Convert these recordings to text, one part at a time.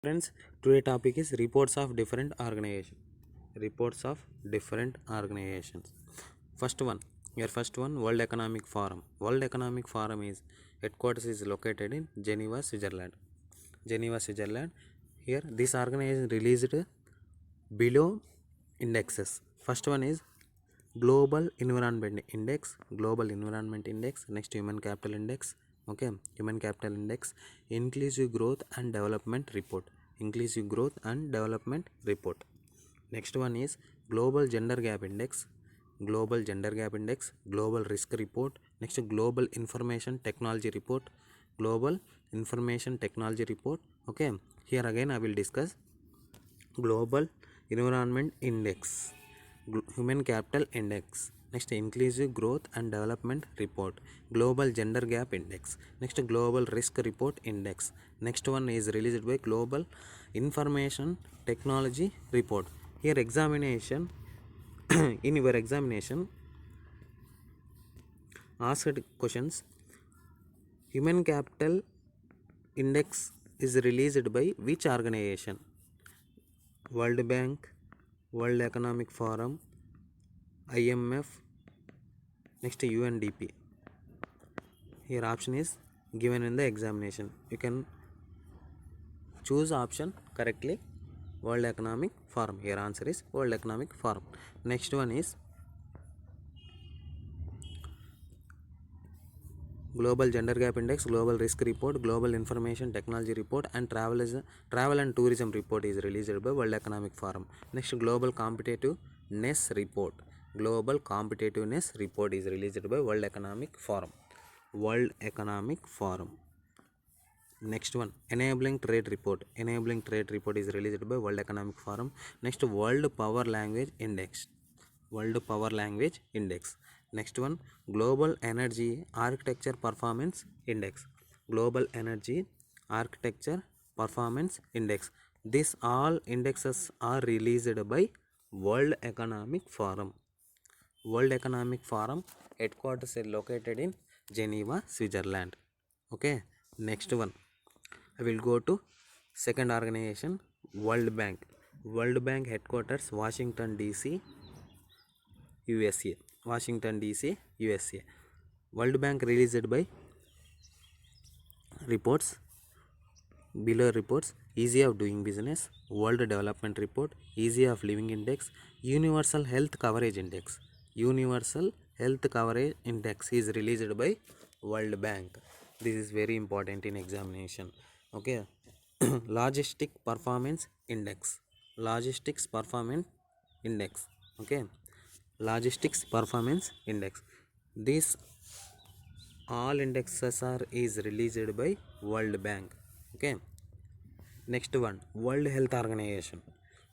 Friends, today topic is reports of different organizations. Reports of different organizations. First one, World Economic Forum. World Economic Forum is headquarters is located in Geneva, Switzerland. Geneva, Switzerland. Here, this organization released below indexes. First one is Global Environment Index. Global Environment Index. Next, Human Capital Index. Okay, Human Capital Index. Inclusive Growth and Development Report. Inclusive Growth and Development Report. Next one is Global Gender Gap Index. Global Gender Gap Index. Global Risk Report. Next, Global Information Technology Report. Global Information Technology Report. Okay, here again I will discuss Global Environment Index, Human Capital Index. Next, Inclusive Growth and Development Report, Global Gender Gap Index. Next, Global Risk Report Index. Next one is released by Global Information Technology Report. Here examination in your examination asked questions. Human Capital Index is released by which organization? World Bank, World Economic Forum, IMF, next UNDP. Here option is given in the examination. You can choose option correctly. World Economic Forum. Here answer is World Economic Forum. Next one is Global Gender Gap Index, Global Risk Report, Global Information Technology Report, and Travel and Tourism Report is released by World Economic Forum. Next, Global Competitiveness Report. Global Competitiveness Report is released by World Economic Forum. World Economic Forum. Next one, Enabling Trade Report. Enabling Trade Report is released by World Economic Forum. Next, World Power Language Index. World Power Language Index. Next one, Global Energy Architecture Performance Index. Global Energy Architecture Performance Index. These all indexes are released by World Economic Forum. World Economic Forum headquarters is located in Geneva, Switzerland. Okay, next one. I will go to second organization, World Bank. World Bank headquarters Washington DC, USA. Washington DC, USA. World Bank released by reports below reports: Easy of Doing Business, World Development Report, Easy of Living Index, Universal Health Coverage Index. Universal Health Coverage Index is released by World Bank. This is very important in examination. Okay. Logistic Performance Index. Logistics Performance Index. Okay. Logistics Performance Index. These all indexes are is released by World Bank. Okay. Next one, World Health Organization.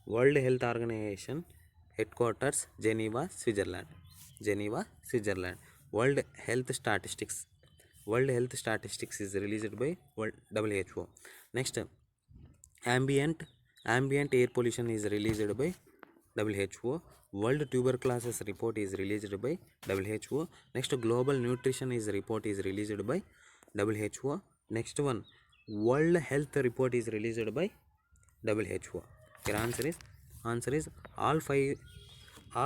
World Health Organization headquarters Geneva, Switzerland. Geneva, Switzerland. World Health Statistics. World Health Statistics is released by WHO. Next, ambient air pollution is released by WHO. World Tuberculosis Report is released by WHO. Next, Global Nutrition is report is released by WHO. Next one, World Health Report is released by WHO. Your answer is all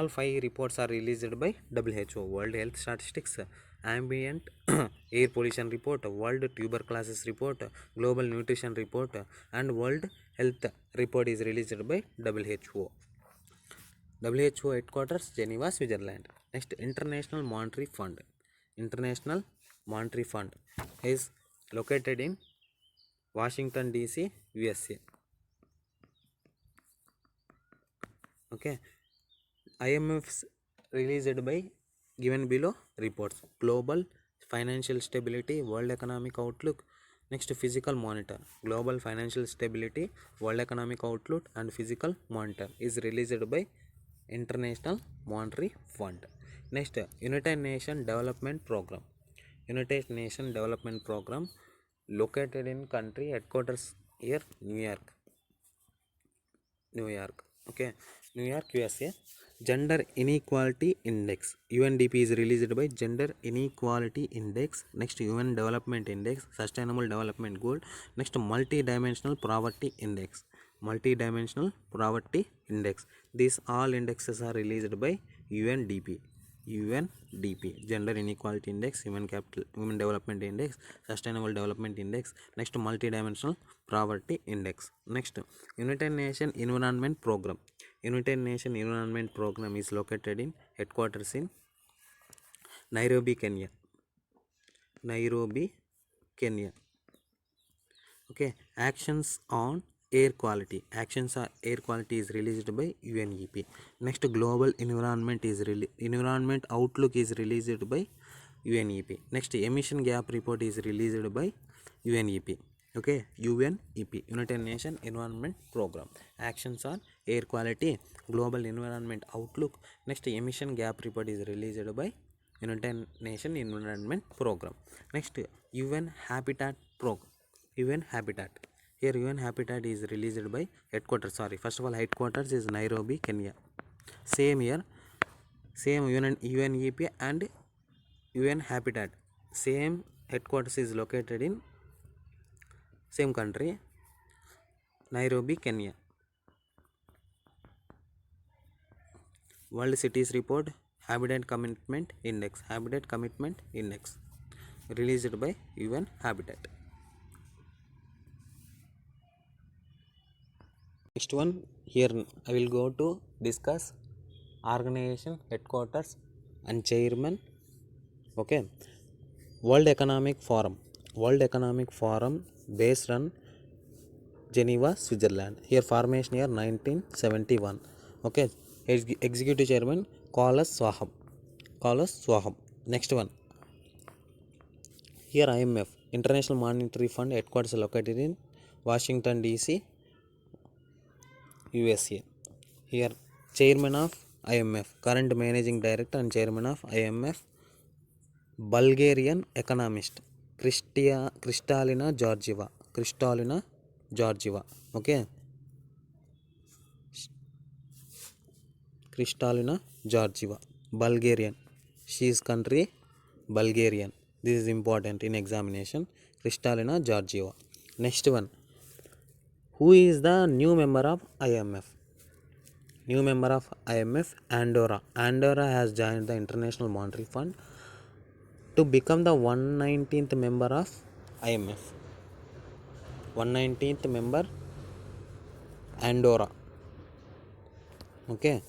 five reports are released by WHO. World Health Statistics, Ambient Air Pollution Report, World Tuberculosis Report, Global Nutrition Report, and World Health Report is released by WHO. WHO headquarters Geneva, Switzerland. Next, International Monetary Fund. International Monetary Fund is located in Washington DC, USA. Okay. IMF's released by given below reports: Global Financial Stability, World Economic Outlook. Next, Physical Monitor. Global Financial Stability, World Economic Outlook, and Physical Monitor is released by International Monetary Fund. Next, United Nations Development Program. United Nations Development Program located in country headquarters here, New York. Okay, New York, USA. Gender Inequality Index. UNDP is released by Gender Inequality Index. Next, UN Development Index, Sustainable Development Goal. Next, Multidimensional Poverty Index. Multidimensional Poverty Index. These all indexes are released by UNDP. UNDP, Gender Inequality Index, Human Development Index, Sustainable Development Index. Next, Multidimensional Poverty Index. Next, United Nations Environment Program. United Nations Environment Program is located in headquarters in Nairobi, Kenya. Nairobi, Kenya. Okay, actions on air quality. Actions on air quality is released by UNEP. Next, global environment outlook is released by UNEP. Next, emission gap report is released by UNEP. Okay, UNEP, United Nations Environment Program. Actions on air quality, global environment outlook. Next, emission gap report is released by United Nations Environment Program. Next, UN Habitat Program. UN Habitat. Here UN Habitat is released by headquarters. First of all, headquarters is Nairobi, Kenya. Same here, same UNEP and UN Habitat. Same headquarters is located in same country, Nairobi, Kenya. World Cities Report, Habitat Commitment Index. Habitat Commitment Index released by UN Habitat. Next one, here I will go to discuss organization, headquarters and chairman. Okay, World Economic Forum. World Economic Forum based on Geneva, Switzerland. Here formation year 1971. Okay, executive chairman Klaus Schwab. Next one, here IMF, International Monetary Fund, headquarters located in Washington DC, USA. Here chairman of IMF, current managing director and chairman of IMF, Bulgarian economist Kristalina Georgieva. Okay, Kristalina Georgieva, Bulgarian. She is country Bulgarian. This is important in examination. Kristalina Georgieva. Next one, who is the new member of IMF? New member of IMF, Andorra. Andorra has joined the International Monetary Fund to become the 119th member of IMF. 119th member, Andorra. Okay,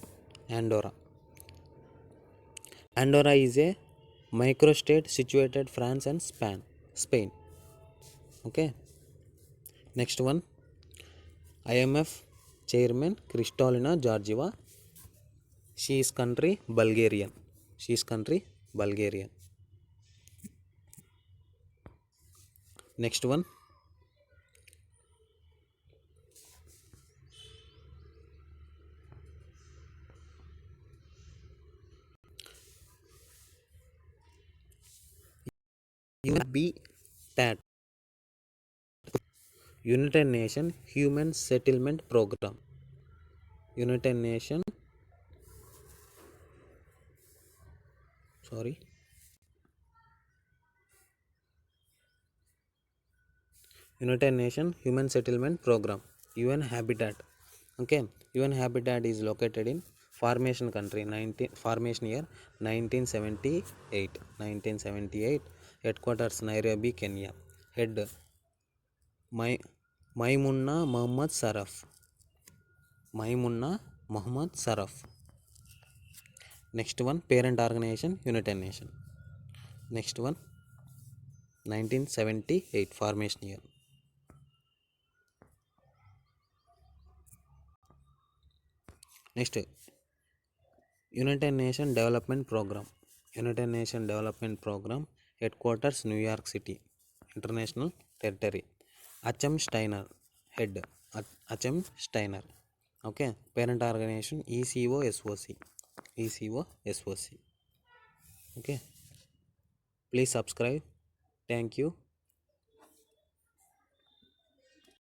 Andorra. Andorra is a microstate situated France and Spain. Okay. Next one, IMF chairman Kristalina Georgieva. She is country Bulgarian. Next one, UNBTAT, United Nations Human Settlement Program. United Nations Human Settlement Program, UN Habitat. Okay, UN Habitat is located in formation country, formation year 1978. Headquarters Nairobi, Kenya. Head Maimuna Muhammad Saraf. Next one, parent organization United Nations. Next one, 1978 formation year. Next, United Nations Development Program. United Nations Development Program, headquarters New York City, International Territory. Achim Steiner, head. Achim Steiner. Okay, parent organization ECOSOC. Okay, please subscribe. Thank you.